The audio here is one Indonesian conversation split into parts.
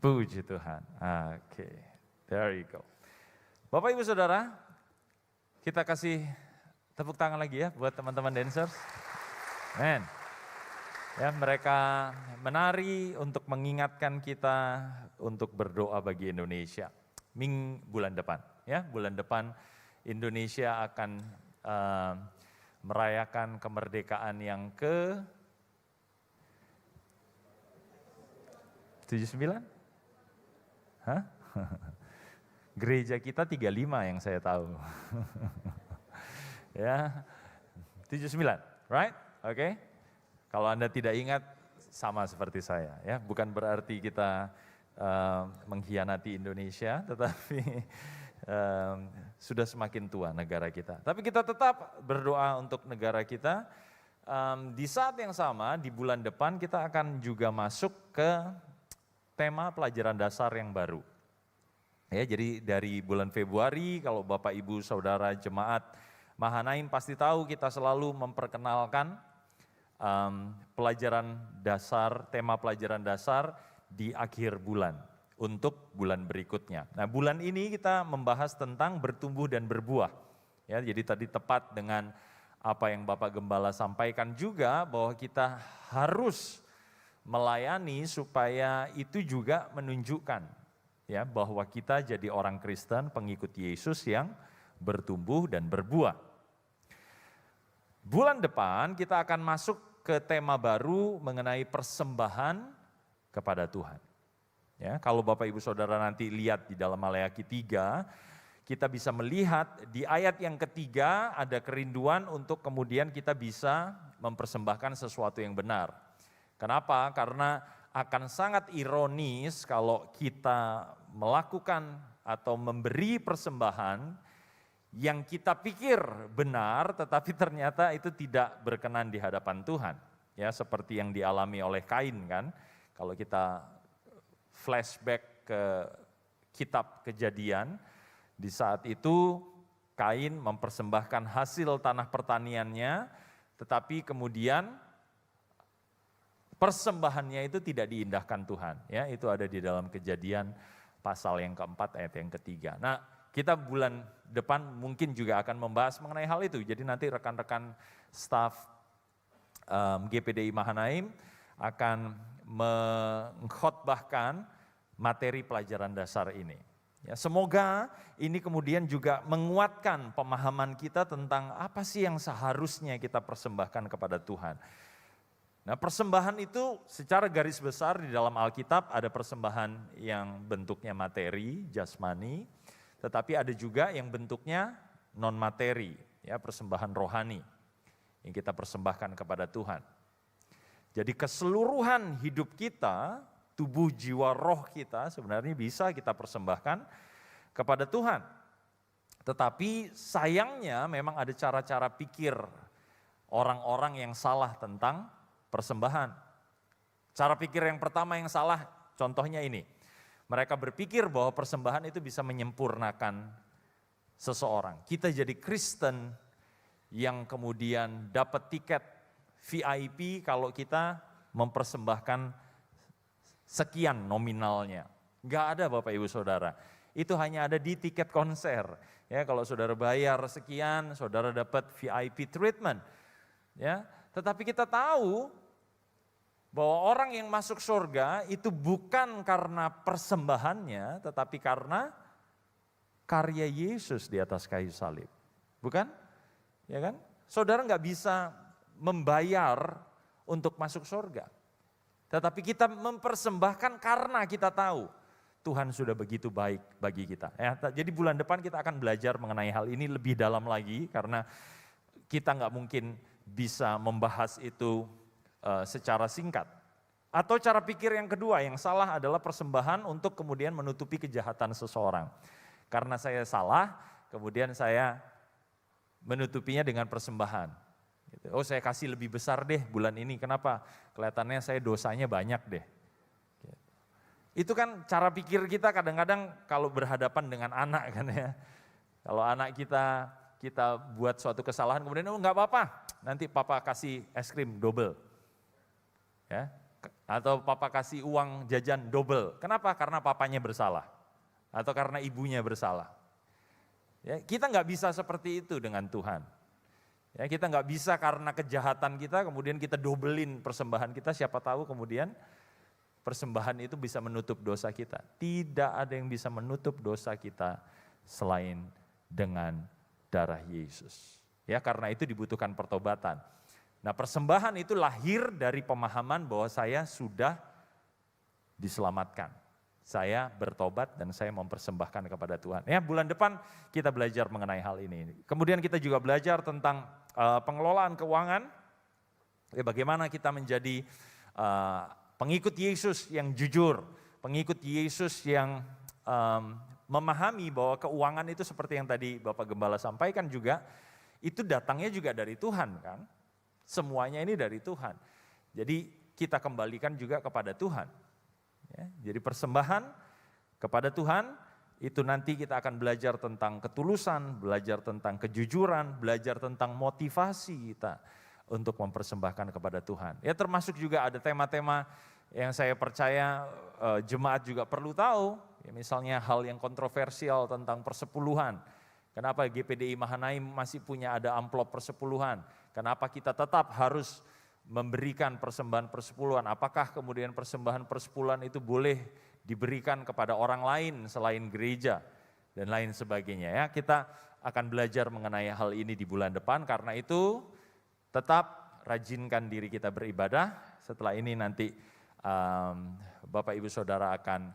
Puji Tuhan. Oke, there you go. Bapak Ibu Saudara, kita kasih tepuk tangan lagi ya buat teman-teman dancers. Amen. Ya, mereka menari untuk mengingatkan kita untuk berdoa bagi Indonesia. Bulan depan, ya, bulan depan Indonesia akan merayakan kemerdekaan yang ke 79? Hah? Gereja kita 35 yang saya tahu. Ya, 79, right? Oke. Kalau Anda tidak ingat, sama seperti saya, ya. Bukan berarti kita mengkhianati Indonesia, tetapi sudah semakin tua negara kita. Tapi kita tetap berdoa untuk negara kita. Di saat yang sama, di bulan depan kita akan juga masuk ke tema pelajaran dasar yang baru. Ya, jadi dari bulan Februari, kalau Bapak Ibu Saudara Jemaat Mahanaim pasti tahu kita selalu memperkenalkan pelajaran dasar, tema pelajaran dasar di akhir bulan untuk bulan berikutnya. Nah, bulan ini kita membahas tentang bertumbuh dan berbuah. Ya, jadi tadi tepat dengan apa yang Bapak Gembala sampaikan juga bahwa kita harus melayani supaya itu juga menunjukkan ya bahwa kita jadi orang Kristen, pengikut Yesus yang bertumbuh dan berbuah. Bulan depan kita akan masuk ke tema baru mengenai persembahan kepada Tuhan. Ya, kalau Bapak Ibu Saudara nanti lihat di dalam Maleakhi 3, kita bisa melihat di ayat yang ketiga ada kerinduan untuk kemudian kita bisa mempersembahkan sesuatu yang benar. Kenapa? Karena akan sangat ironis kalau kita melakukan atau memberi persembahan yang kita pikir benar, tetapi ternyata itu tidak berkenan di hadapan Tuhan. Ya, seperti yang dialami oleh Kain kan. Kalau kita flashback ke kitab Kejadian, di saat itu Kain mempersembahkan hasil tanah pertaniannya, tetapi kemudian persembahannya itu tidak diindahkan Tuhan. Ya, itu ada di dalam Kejadian pasal yang keempat ayat yang ketiga. Nah, kita bulan depan mungkin juga akan membahas mengenai hal itu. Jadi nanti rekan-rekan staf GPDI Mahanaim akan mengkhotbahkan materi pelajaran dasar ini. Ya, semoga ini kemudian juga menguatkan pemahaman kita tentang apa sih yang seharusnya kita persembahkan kepada Tuhan. Nah, persembahan itu secara garis besar di dalam Alkitab ada persembahan yang bentuknya materi, jasmani, tetapi ada juga yang bentuknya non-materi, ya, persembahan rohani yang kita persembahkan kepada Tuhan. Jadi keseluruhan hidup kita, tubuh, jiwa, roh kita sebenarnya bisa kita persembahkan kepada Tuhan. Tetapi sayangnya memang ada cara-cara pikir orang-orang yang salah tentang persembahan. Cara pikir yang pertama yang salah, contohnya ini. Mereka berpikir bahwa persembahan itu bisa menyempurnakan seseorang. Kita jadi Kristen yang kemudian dapat tiket VIP kalau kita mempersembahkan sekian nominalnya. Enggak ada Bapak Ibu Saudara. Itu hanya ada di tiket konser. Ya, kalau saudara bayar sekian, saudara dapat VIP treatment. Ya, tetapi kita tahu bahwa orang yang masuk surga itu bukan karena persembahannya, tetapi karena karya Yesus di atas kayu salib. Bukan? Ya kan? Saudara nggak bisa membayar untuk masuk surga. Tetapi kita mempersembahkan karena kita tahu Tuhan sudah begitu baik bagi kita. Ya, jadi bulan depan kita akan belajar mengenai hal ini lebih dalam lagi, karena kita nggak mungkin bisa membahas itu secara singkat. Atau cara pikir yang kedua yang salah adalah persembahan untuk kemudian menutupi kejahatan seseorang. Karena saya salah, kemudian saya menutupinya dengan persembahan. Oh, saya kasih lebih besar deh bulan ini, kenapa? Kelihatannya saya dosanya banyak deh. Itu kan cara pikir kita kadang-kadang kalau berhadapan dengan anak kan ya. Kalau anak kita buat suatu kesalahan kemudian oh nggak apa-apa, nanti papa kasih es krim double. Ya, Atau papa kasih uang jajan double. Kenapa? Karena papanya bersalah. Atau karena ibunya bersalah. Ya, kita nggak bisa seperti itu dengan Tuhan. Ya, kita nggak bisa karena kejahatan kita, kemudian kita dobelin persembahan kita, siapa tahu kemudian persembahan itu bisa menutup dosa kita. Tidak ada yang bisa menutup dosa kita selain dengan darah Yesus. Ya, karena itu dibutuhkan pertobatan. Nah, persembahan itu lahir dari pemahaman bahwa saya sudah diselamatkan. Saya bertobat dan saya mempersembahkan kepada Tuhan. Ya, bulan depan kita belajar mengenai hal ini. Kemudian kita juga belajar tentang pengelolaan keuangan. Ya, bagaimana kita menjadi pengikut Yesus yang jujur, pengikut Yesus yang memahami bahwa keuangan itu seperti yang tadi Bapak Gembala sampaikan juga, itu datangnya juga dari Tuhan kan. Semuanya ini dari Tuhan. Jadi kita kembalikan juga kepada Tuhan. Ya, jadi persembahan kepada Tuhan, itu nanti kita akan belajar tentang ketulusan, belajar tentang kejujuran, belajar tentang motivasi kita untuk mempersembahkan kepada Tuhan. Ya, termasuk juga ada tema-tema yang saya percaya jemaat juga perlu tahu. Ya, misalnya hal yang kontroversial tentang persepuluhan. Kenapa GPDI Mahanaim masih punya ada amplop persepuluhan? Kenapa kita tetap harus memberikan persembahan persepuluhan? Apakah kemudian persembahan persepuluhan itu boleh diberikan kepada orang lain selain gereja dan lain sebagainya? Ya, kita akan belajar mengenai hal ini di bulan depan. Karena itu tetap rajinkan diri kita beribadah. Setelah ini nanti Bapak Ibu Saudara akan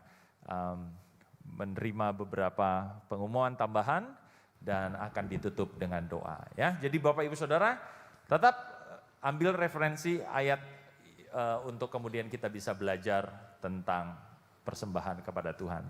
menerima beberapa pengumuman tambahan dan akan ditutup dengan doa. Ya, jadi Bapak Ibu Saudara tetap ambil referensi ayat untuk kemudian kita bisa belajar tentang persembahan kepada Tuhan.